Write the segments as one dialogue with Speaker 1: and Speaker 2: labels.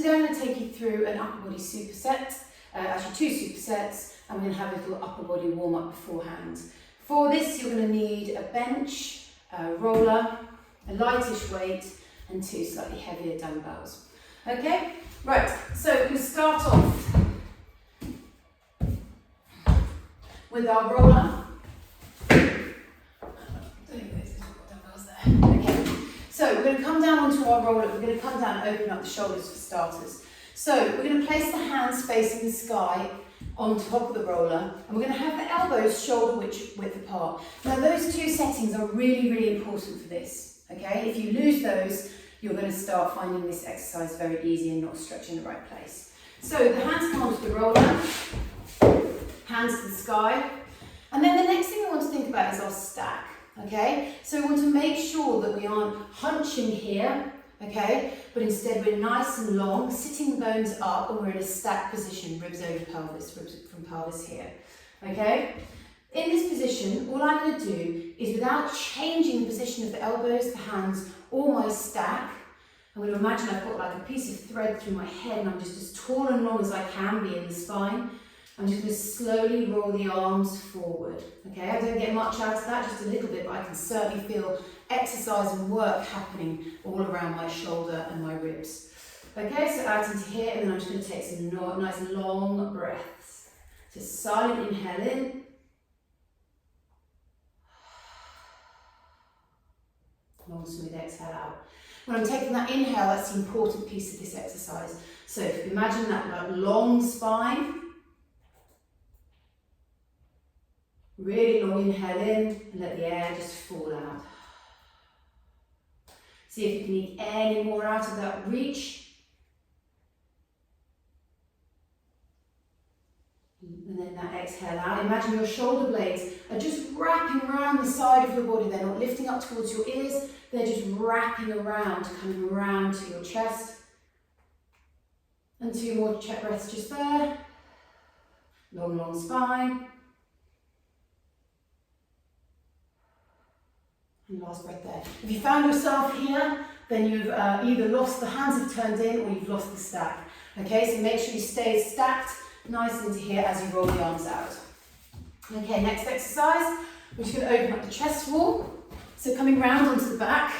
Speaker 1: Today I'm going to take you through an upper body superset, actually 2 supersets, and we're going to have a little upper body warm up beforehand. For this you're going to need a bench, a roller, a lightish weight and 2 slightly heavier dumbbells. Okay, right, so we're going to start off with our roller. So we're going to come down onto our roller, we're going to come down and open up the shoulders for starters. So we're going to place the hands facing the sky on top of the roller, and we're going to have the elbows shoulder width apart. Now those 2 settings are really, really important for this, okay? If you lose those, you're going to start finding this exercise very easy and not stretching the right place. So the hands come onto the roller, hands to the sky, and then the next thing we want to think about is our stack. Okay, so we want to make sure that we aren't hunching here, okay, but instead we're nice and long, sitting the bones up, and we're in a stacked position, ribs over pelvis, ribs from pelvis here, okay? In this position, all I'm going to do is, without changing the position of the elbows, the hands, or my stack, I'm going to imagine I've got like a piece of thread through my head and I'm just as tall and long as I can be in the spine. I'm just going to slowly roll the arms forward, okay? I don't get much out of that, just a little bit, but I can certainly feel exercise and work happening all around my shoulder and my ribs. Okay, so out into here, and then I'm just going to take some nice long breaths. So silent inhale in. Long smooth exhale out. When I'm taking that inhale, that's the important piece of this exercise. So if you imagine that long spine, really long inhale in and let the air just fall out. See if you can get any more out of that reach. And then that exhale out. Imagine your shoulder blades are just wrapping around the side of your body. They're not lifting up towards your ears. They're just wrapping around, coming around to your chest. And 2 more breaths just there. Long, long spine. And last breath there. If you found yourself here, then you've either lost, the hands have turned in, or you've lost the stack. Okay, so make sure you stay stacked nice into here as you roll the arms out. Okay, next exercise, we're just going to open up the chest wall. So coming round onto the back.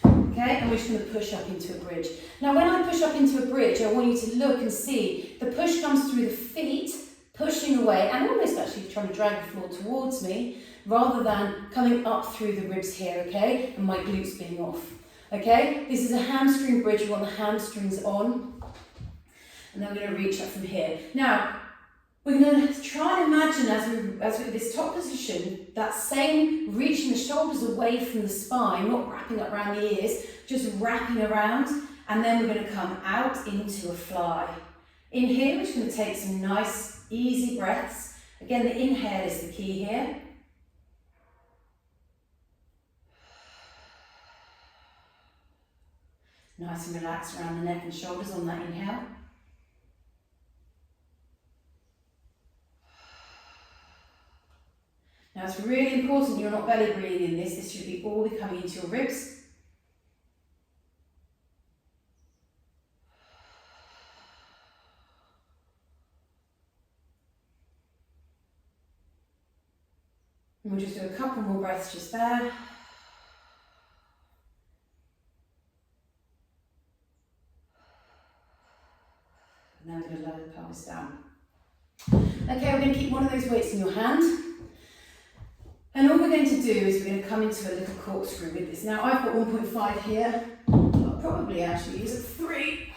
Speaker 1: Okay, and we're just going to push up into a bridge. Now when I push up into a bridge, I want you to look and see the push comes through the feet, pushing away and almost actually trying to drag the floor towards me rather than coming up through the ribs here, okay, and my glutes being off, okay? This is a hamstring bridge, you want the hamstrings on, and then we're going to reach up from here. Now, we're going to try and imagine as we're in this top position, that same reaching the shoulders away from the spine, not wrapping up around the ears, just wrapping around, and then we're going to come out into a fly. In here, we're just going to take some nice, easy breaths. Again, the inhale is the key here. Nice and relaxed around the neck and shoulders on that inhale. Now it's really important you're not belly breathing in this. This should be all coming into your ribs. And we'll just do a couple more breaths just there. And then we're going to lower the pelvis down. Okay, we're going to keep one of those weights in your hand. And all we're going to do is we're going to come into a little corkscrew with this. Now I've got 1.5 here. I'll probably actually use a 3.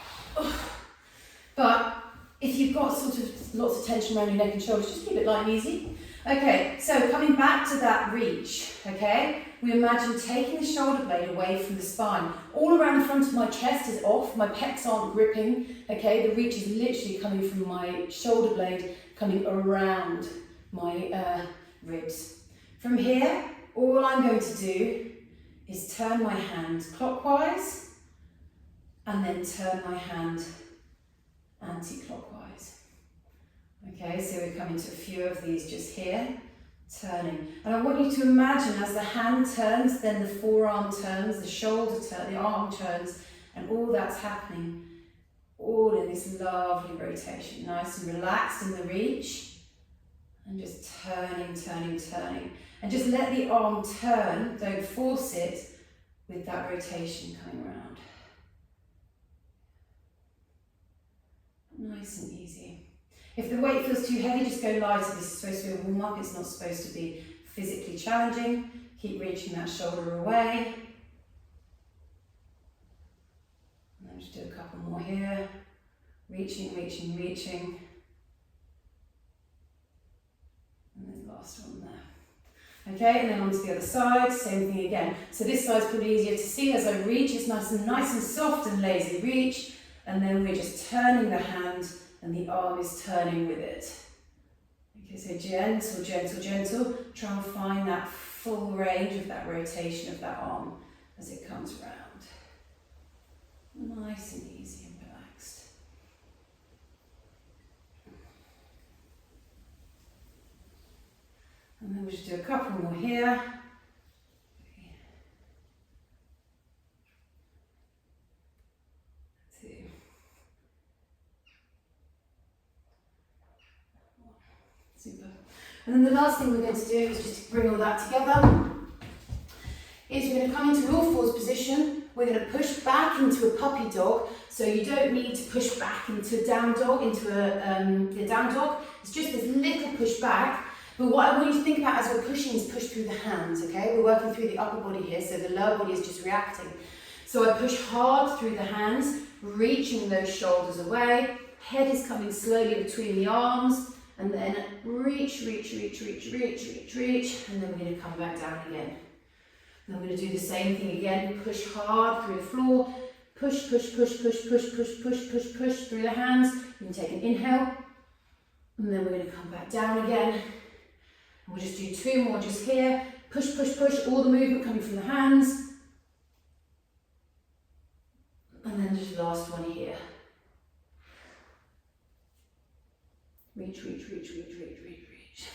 Speaker 1: But if you've got sort of lots of tension around your neck and shoulders, just keep it light and easy. Okay, so coming back to that reach, okay, we imagine taking the shoulder blade away from the spine. All around the front of my chest is off, my pecs aren't gripping, okay, the reach is literally coming from my shoulder blade, coming around my ribs. From here, all I'm going to do is turn my hand clockwise and then turn my hand anti-clockwise. Okay, so we're coming to a few of these just here, turning. And I want you to imagine as the hand turns, then the forearm turns, the shoulder turns, the arm turns, And all that's happening, all in this lovely rotation, nice and relaxed in the reach, and just turning, turning, turning. And just let the arm turn, don't force it, with that rotation coming around. Nice and easy. If the weight feels too heavy, just go lighter. This is supposed to be a warm-up, it's not supposed to be physically challenging. Keep reaching that shoulder away. And then just do a couple more here. Reaching, reaching, reaching. And then last one there. Okay, and then onto the other side, same thing again. So this side's probably easier to see as I reach. It's nice and soft and lazy reach. And then we're just turning the hand and the arm is turning with it. Okay, so gentle, gentle, gentle. Try and find that full range of that rotation of that arm as it comes round. Nice and easy and relaxed. And then we'll just do a couple more here. Super. And then the last thing we're going to do is just bring all that together. Is we're going to come into an all fours position. We're going to push back into a puppy dog. So you don't need to push back into a down dog, a down dog. It's just this little push back. But what I want you to think about as we're pushing is push through the hands, okay? We're working through the upper body here, so the lower body is just reacting. So I push hard through the hands, reaching those shoulders away. Head is coming slowly between the arms. And then reach, reach, reach, reach, reach, reach, reach, and then we're going to come back down again. And I'm going to do the same thing again, push hard through the floor, push, push, push, push, push, push, push, push, push through the hands. You can take an inhale, and then we're going to come back down again. And we'll just do two more just here, push, push, push, all the movement coming from the hands. And then just last one here. Reach, reach, reach, reach, reach, reach, reach.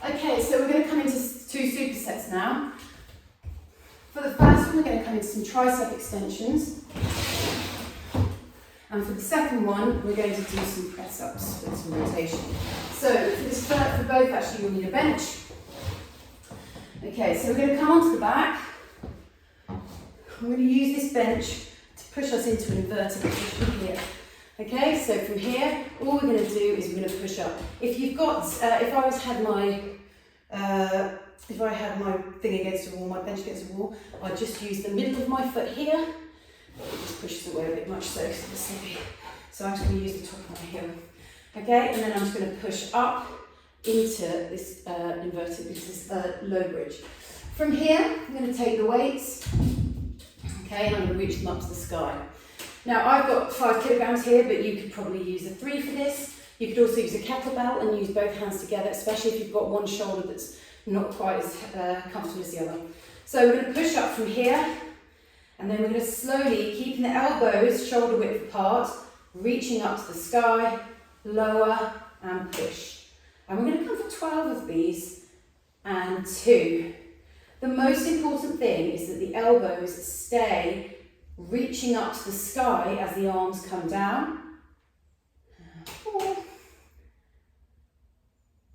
Speaker 1: Okay, so we're going to come into two supersets now. For the first one, we're going to come into some tricep extensions. And for the second one, we're going to do some press-ups with some rotation. So for both, actually, you'll need a bench. Okay, so we're going to come onto the back. We're going to use this bench to push us into an inverted position here. Okay, so from here, all we're going to do is we're going to push up. If you've got, if I had my thing against the wall, my bench against the wall, I'd just use the middle of my foot here. It just pushes away a bit much so, because it's heavy. So I'm just going to use the top of my heel. Okay, and then I'm just going to push up into this inverted, this low bridge. From here, I'm going to take the weights. Okay, and I'm going to reach them up to the sky. Now I've got 5 kilograms here, but you could probably use a 3 for this. You could also use a kettlebell and use both hands together, especially if you've got one shoulder that's not quite as comfortable as the other. So we're going to push up from here, and then we're going to slowly, keeping the elbows shoulder width apart, reaching up to the sky, lower and push. And we're going to come for 12 of these and 2. The most important thing is that the elbows stay reaching up to the sky as the arms come down. 4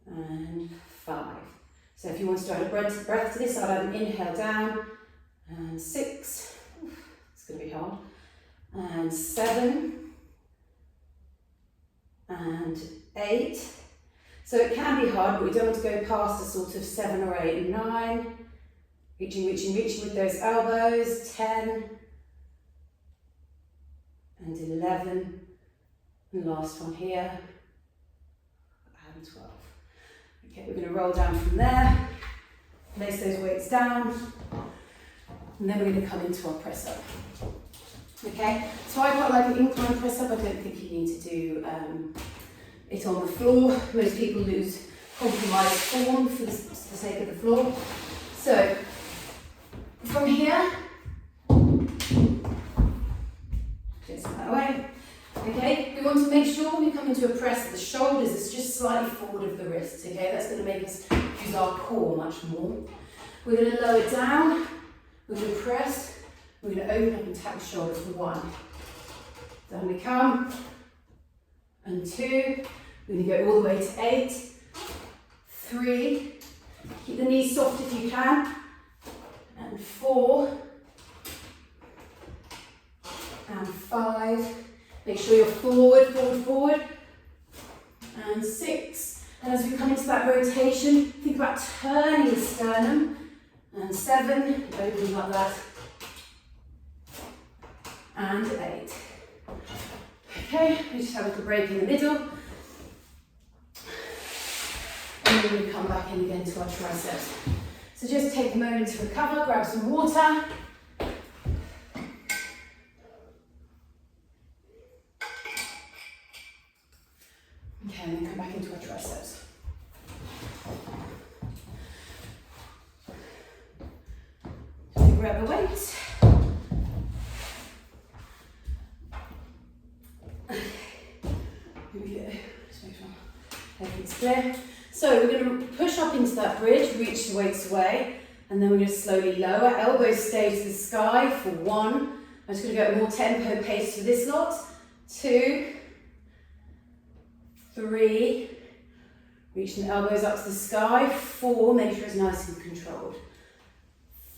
Speaker 1: and 5. So if you want to add a breath to this, I'd add an inhale down, and 6, it's going to be hard, and 7, and 8. So it can be hard, but we don't want to go past a sort of 7 or 8 and 9. Reaching, reaching, reaching with those elbows, 10, and 11, and last one here, and 12. Okay, we're going to roll down from there, place those weights down, and then we're going to come into our press up. Okay, so I quite like an incline press up. I don't think you need to do it on the floor. Most people lose compromised form for the sake of the floor. So from here, just that way. Okay, we want to make sure when we come into a press that the shoulders is just slightly forward of the wrists. Okay, that's going to make us use our core much more. We're going to lower down. We're going to press. We're going to open up and tap the shoulders for 1. Down we come. And 2. We're going to go all the way to 8. 3. Keep the knees soft if you can. And 4. And 5. Make sure you're forward, forward, forward. And 6. And as we come into that rotation, think about turning the sternum. And 7. Opening like that. And 8. Okay, we just have a little break in the middle. And then we come back in again to our triceps. So just take a moment to recover, grab some water. Okay, and then come back into our triceps. So grab a weight. Here we go. Just make sure everything's clear. So we're going to push up into that bridge, reach the weights away, and then we're going to slowly lower. Elbows stay to the sky for 1. I'm just going to go at a more tempo pace for this lot. 2, 3, reaching the elbows up to the sky. 4, make sure it's nice and controlled.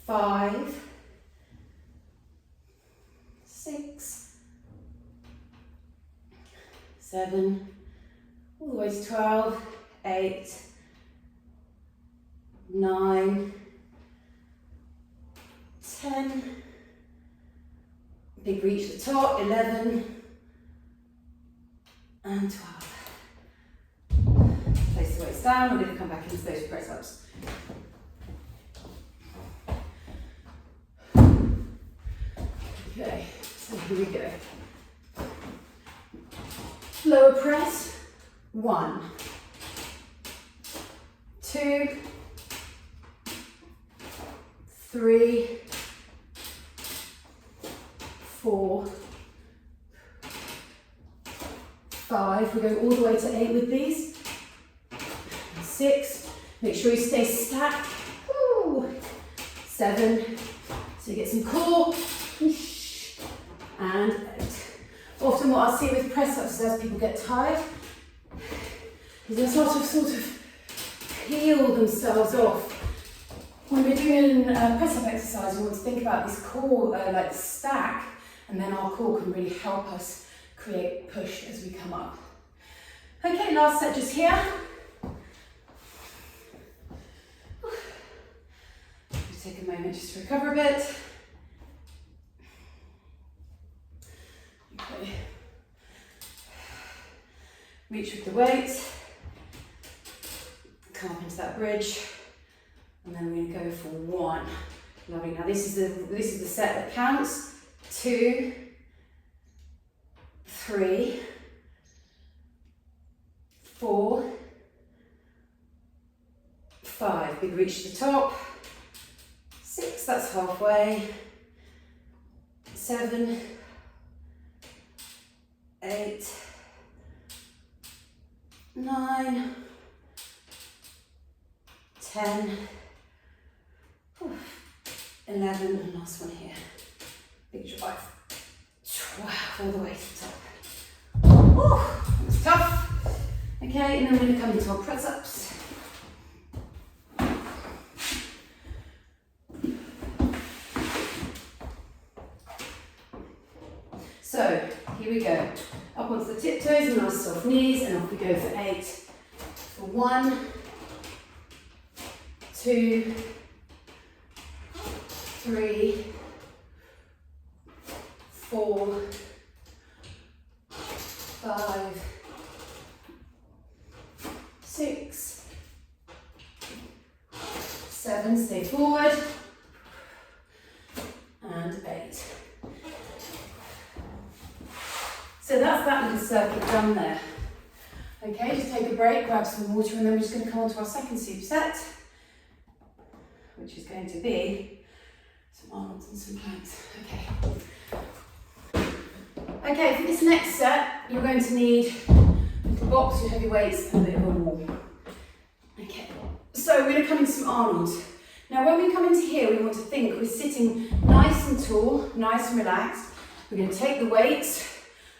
Speaker 1: 5, 6, 7, all the way to 12, 8, 9, 10, big reach at the top, 11, and 12. Place the weights down, we're going to come back into those press-ups. Okay, so here we go. Lower press, 1, 2, 3, 4, 5. We're going all the way to 8 with these. 6. Make sure you stay stacked. Woo. 7. So you get some core. And 8. Often what I see with press-ups is as people get tired, is they sort of peel themselves off. When we're doing a press-up exercise, we want to think about this core, like the stack, and then our core can really help us create push as we come up. Okay, last set just here. Just take a moment just to recover a bit. Okay. Reach with the weights. Come up into that bridge. And then we're going to go for 1. Lovely. Now this is the set that counts. 2, 3, 4, 5. Big reach to the top. 6, that's halfway. 7, 8, 9, 10, 11, and last one here. Big drive. 12, all the way to the top. Oh, that's tough. Okay, and then we're going to come into our press-ups. So, here we go. Up onto the tiptoes and nice soft knees, and off we go for 8. For 1, 2, 3, 4, 5, 6, 7, stay forward, and 8. So that's that little circuit done there. Okay, just take a break, grab some water, and then we're just going to come on to our second superset, which is going to be some Arnolds and some planks. Okay, for this next set, you're going to need a little box with heavy weights and a bit of a wall. Okay, so we're going to come into some Arnold. Now when we come into here, we want to think we're sitting nice nice and tall, nice and relaxed. We're going to take the weights.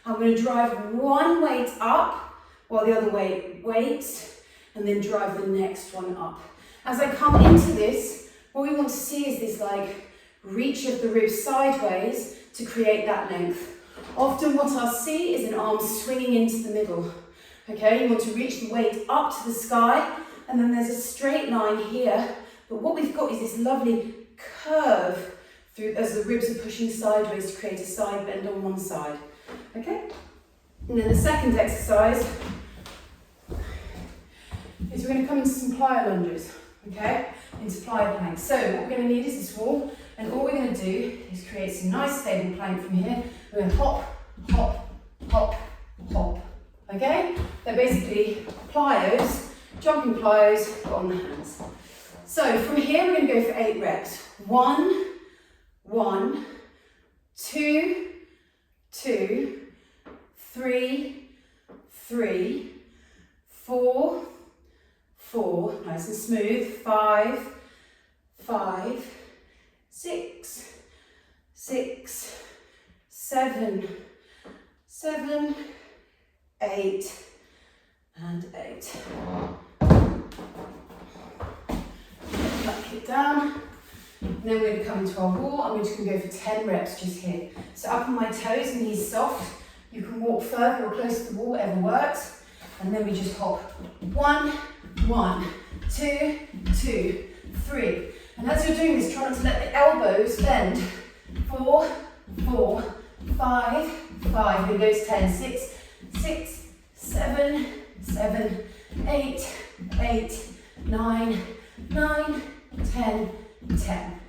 Speaker 1: I'm going to drive one weight up while the other weight waits, and then drive the next one up. As I come into this, what we want to see is this like reach of the ribs sideways to create that length. Often what I'll see is an arm swinging into the middle. Okay, you want to reach the weight up to the sky, and then there's a straight line here. But what we've got is this lovely curve through as the ribs are pushing sideways to create a side bend on one side. Okay? And then the second exercise is we're going to come into some plyo lunges. Okay? Into plyo planks. So what we're going to need is this wall, and all we're going to do is create some nice stable plank from here. We're going to hop, hop, hop, hop. Okay? They're basically plyos, jumping plyos, but on the hands. So from here we're going to go for 8 reps. 1, 1, 2, 2, 3, 3, 4, 4, nice and smooth, 5, 5, 6, 6, 7, 7, 8, and 8. Knock it down. And then we're going to come into our wall, and we're just going to go for 10 reps just here. So up on my toes, knees soft. You can walk further or close to the wall, whatever works. And then we just hop 1, 1, 2, 2, 3. And as you're doing this, try not to let the elbows bend. 4, 4, 5, 5. Then go to 10. 6, 6, 7, 7, 8, 8, 9, 9, 10, 10.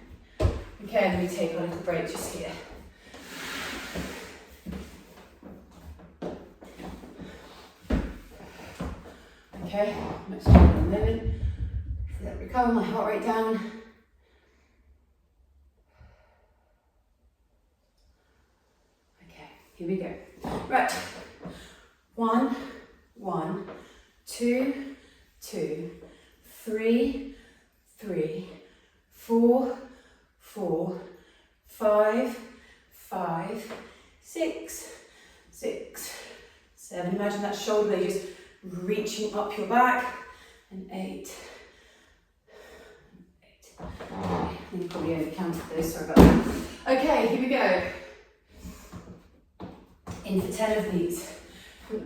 Speaker 1: Okay, and we take a little break just here. Okay, let's do it in a moment. Let me recover my heart rate down. Okay, here we go. Right. 1, 1, 2, 2, 3, 3, 4, 4, 5, 5, 6, 6, 7. Imagine that shoulder blade just reaching up your back. And 8, 8. Okay, you probably over counted those, sorry about that. Okay, here we go. In for 10 of these.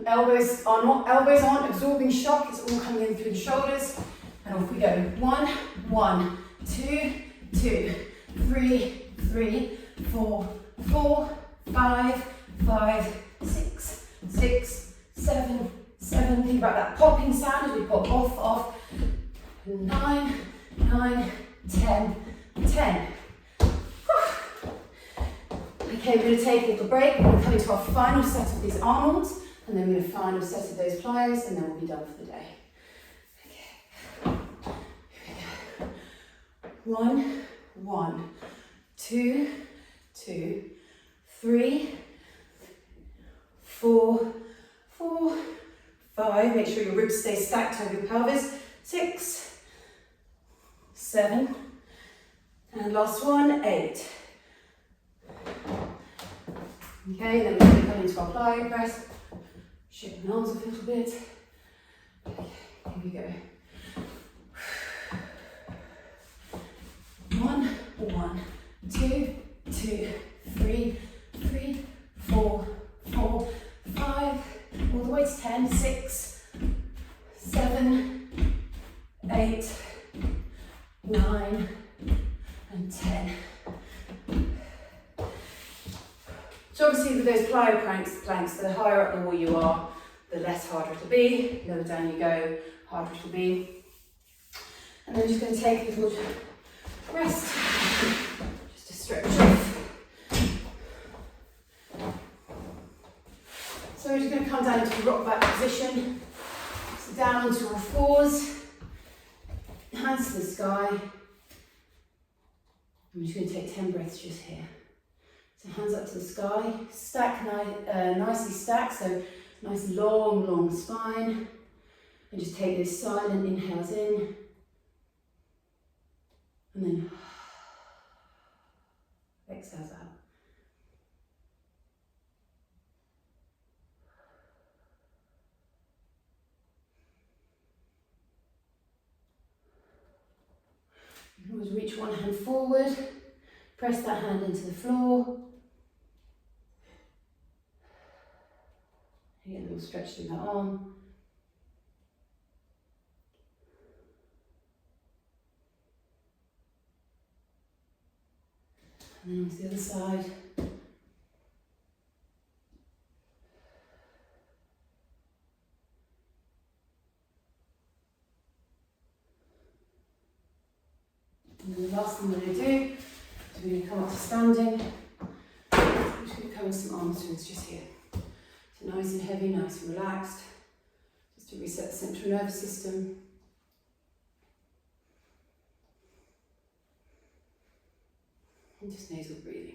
Speaker 1: Elbows aren't absorbing shock, it's all coming in through the shoulders. And off we go. 1, 1, 2, 2, 3, 3, 4, 4, 5, 5, 6, 6, 7, 7. Think about that popping sound as we pop off, off. 9, 9, 10, 10. Okay, we're going to take a little break. We're going to come into our final set of these Arnolds, and then we're going to final set of those plyos, and then we'll be done for the day. Okay, here we go. 1, 1, 2, 2, 3, 4, 4, 5. Make sure your ribs stay stacked over your pelvis. 6, 7, and last one, 8. Okay, then we're going to come into our plyo press. Shake my arms up a little bit. Okay, here we go. 1, 1, 2, 2, 3, 3, 4, 4, 5, all the way to 10, 6, 7, 8, 9, and 10. So obviously with those plyo planks, the higher up the wall you are, the less harder it'll be. Lower down you go, harder it'll be. And then just going to take a little rest, just to stretch off. So we're just going to come down into a rock back position. So down onto our fours, hands to the sky. I'm just going to take 10 breaths just here. So hands up to the sky, stack nicely stacked, so nice long spine. And just take those silent inhales in. And then exhales out. You can always reach one hand forward, press that hand into the floor. You get a little stretch in that arm. And then onto the other side. And then the last thing we're going to do is we're going to come up to standing. I'm just going to come in some arm swings just here. So nice and heavy, nice and relaxed. Just to reset the central nervous system. And just nasal breathing.